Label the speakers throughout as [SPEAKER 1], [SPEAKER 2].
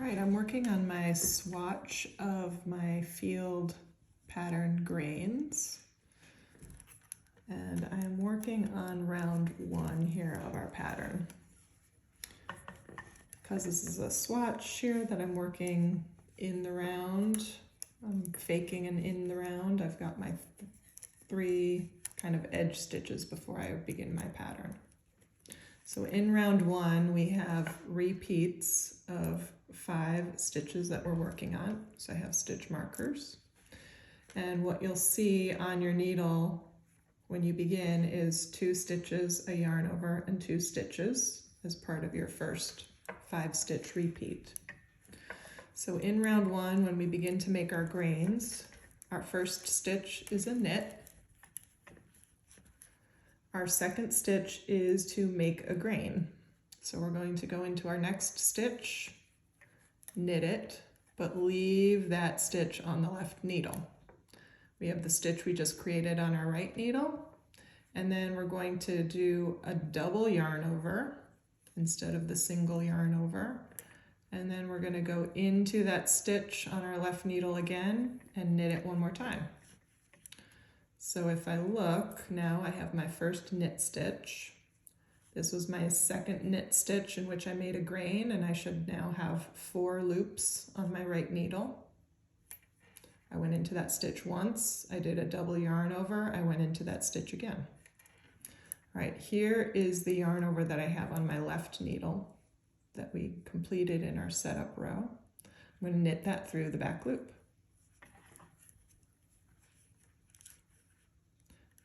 [SPEAKER 1] Right, I'm working on my swatch of my field pattern grains. And I'm working on round 1 here of our pattern. Because this is a swatch here that I'm working in the round, I'm faking an in the round. I've got my 3 kind of edge stitches before I begin my pattern. So in round 1, we have repeats of 5 stitches that we're working on. So I have stitch markers. And what you'll see on your needle when you begin is 2 stitches, a yarn over, and 2 stitches as part of your first 5-stitch repeat. So in round 1, when we begin to make our grains, our first stitch is a knit. Our second stitch is to make a grain. So we're going to go into our next stitch, knit it, but leave that stitch on the left needle. We have the stitch we just created on our right needle, and then we're going to do a double yarn over instead of the single yarn over. And then we're going to go into that stitch on our left needle again and knit it one more time. So if I look, now I have my first knit stitch. This was my second knit stitch in which I made a grain, and I should now have 4 loops on my right needle. I went into that stitch once, I did a double yarn over, I went into that stitch again. All right, here is the yarn over that I have on my left needle that we completed in our setup row. I'm going to knit that through the back loop.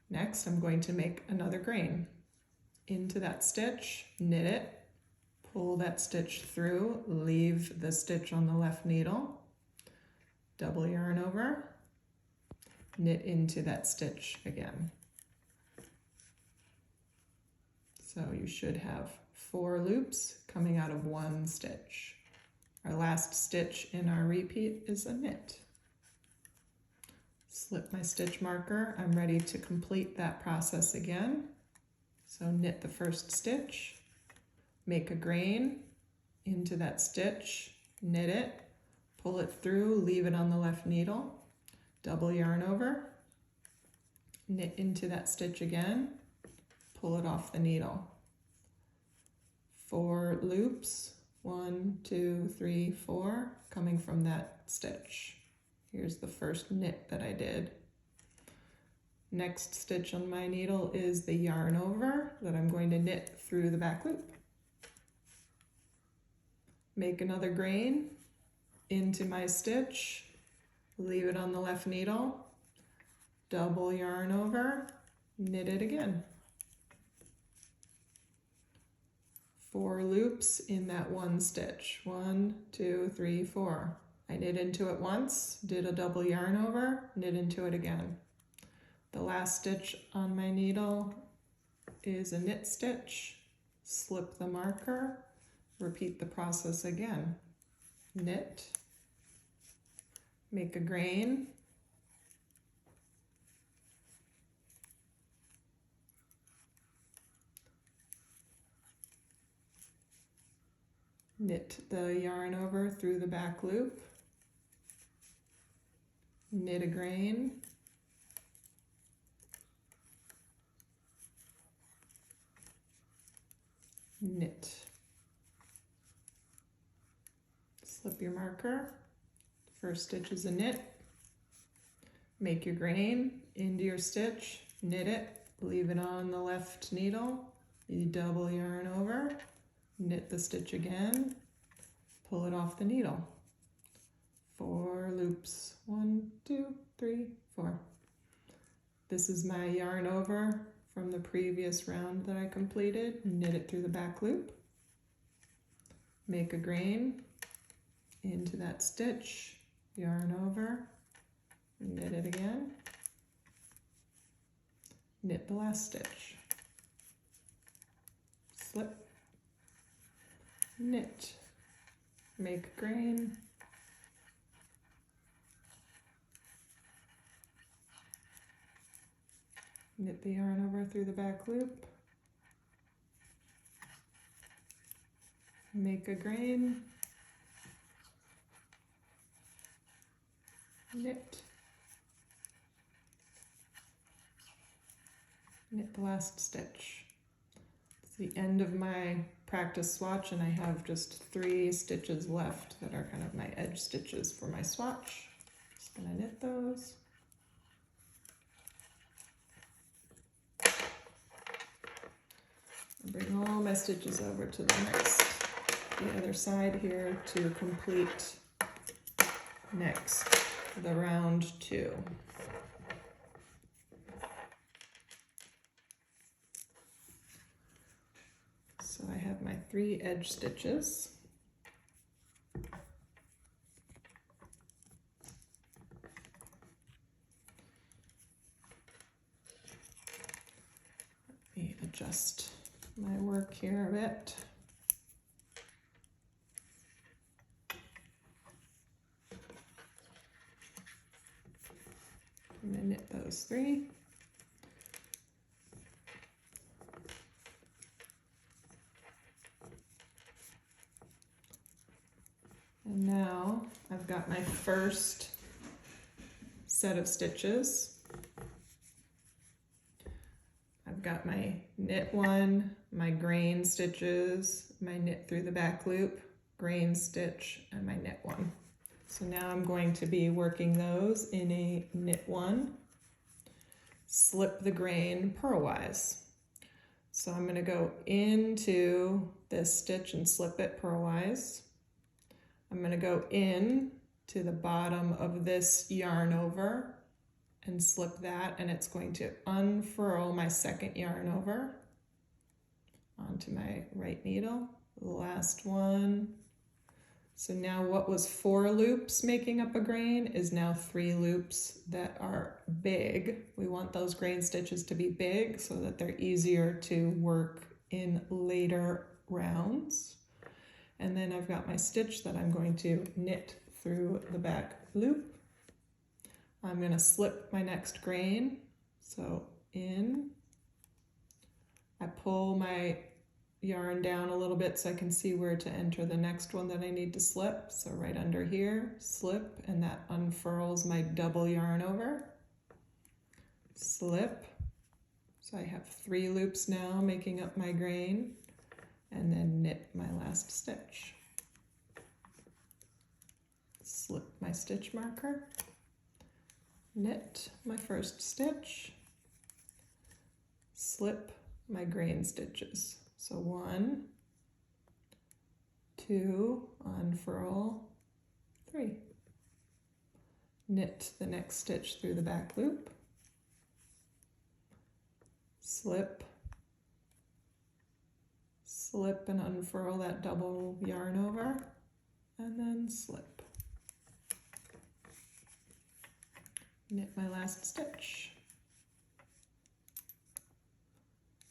[SPEAKER 1] Next, I'm going to make another grain. Into that stitch, knit it, pull that stitch through, leave the stitch on the left needle, double yarn over, knit into that stitch again. So you should have 4 loops coming out of 1 stitch. Our last stitch in our repeat is a knit. Slip my stitch marker. I'm ready to complete that process again. So knit the first stitch, make a grain into that stitch, knit it, pull it through, leave it on the left needle, double yarn over, knit into that stitch again, pull it off the needle. 4 loops, 1, 2, 3, 4, coming from that stitch. Here's the first knit that I did. Next stitch on my needle is the yarn over that I'm going to knit through the back loop. Make another grain into my stitch, leave it on the left needle, double yarn over, knit it again. 4 loops in that 1 stitch. 1, 2, 3, 4. I knit into it once, did a double yarn over, knit into it again. The last stitch on my needle is a knit stitch, slip the marker, repeat the process again. Knit, make a grain, knit the yarn over through the back loop, knit a grain, knit. Slip your marker. First stitch is a knit. Make your grain into your stitch, knit it, leave it on the left needle, you double yarn over, knit the stitch again, pull it off the needle. 4 loops, 1, 2, 3, 4. This is my yarn over from the previous round that I completed. Knit it through the back loop, make a grain into that stitch, yarn over, knit it again, knit the last stitch, slip, knit, make a grain, knit the yarn over through the back loop, make a grain, knit, knit the last stitch. It's the end of my practice swatch, and I have just 3 stitches left that are kind of my edge stitches for my swatch. Just gonna knit those. Bring all my stitches over to the other side here to complete next the round 2. So I have my 3 edge stitches. Let me adjust my work here a bit. I'm going to knit those 3. And now I've got my first set of stitches. I've got my knit 1, my grain stitches, my knit through the back loop, grain stitch, and my knit 1. So now I'm going to be working those in a knit 1, slip the grain purlwise. So I'm going to go into this stitch and slip it purlwise. I'm going to go in to the bottom of this yarn over and slip that, and it's going to unfurl my second yarn over onto my right needle, the last one. So now what was 4 loops making up a grain is now 3 loops that are big. We want those grain stitches to be big so that they're easier to work in later rounds. And then I've got my stitch that I'm going to knit through the back loop. I'm going to slip my next grain. So in, I pull my yarn down a little bit so I can see where to enter the next one that I need to slip. So right under here, slip, and that unfurls my double yarn over. Slip. So I have 3 loops now making up my grain, and then knit my last stitch. Slip my stitch marker, knit my first stitch, slip my grain stitches. So 1, 2, unfurl, 3. Knit the next stitch through the back loop, slip, slip and unfurl that double yarn over, and then slip. Knit my last stitch,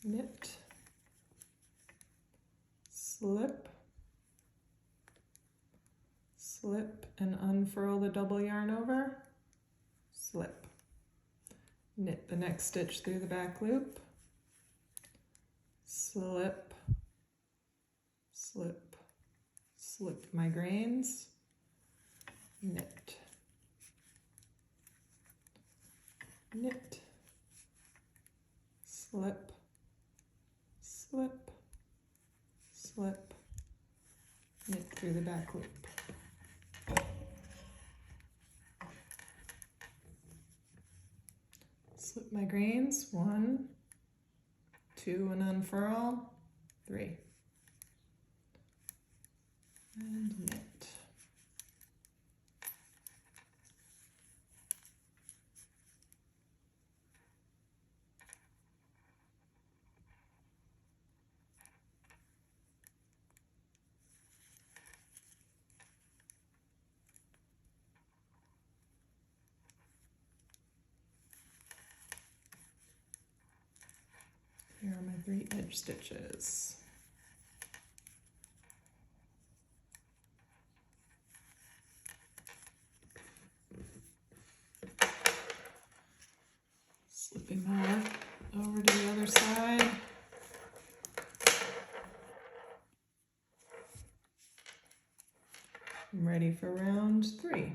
[SPEAKER 1] knit, slip, slip and unfurl the double yarn over, slip. Knit the next stitch through the back loop, slip, slip, slip my grains, knit, knit, slip, slip, slip, knit through the back loop. Slip my grains, 1, 2 and unfurl, 3. And knit. Here are my 3 edge stitches. Slipping my work over to the other side. I'm ready for round 3.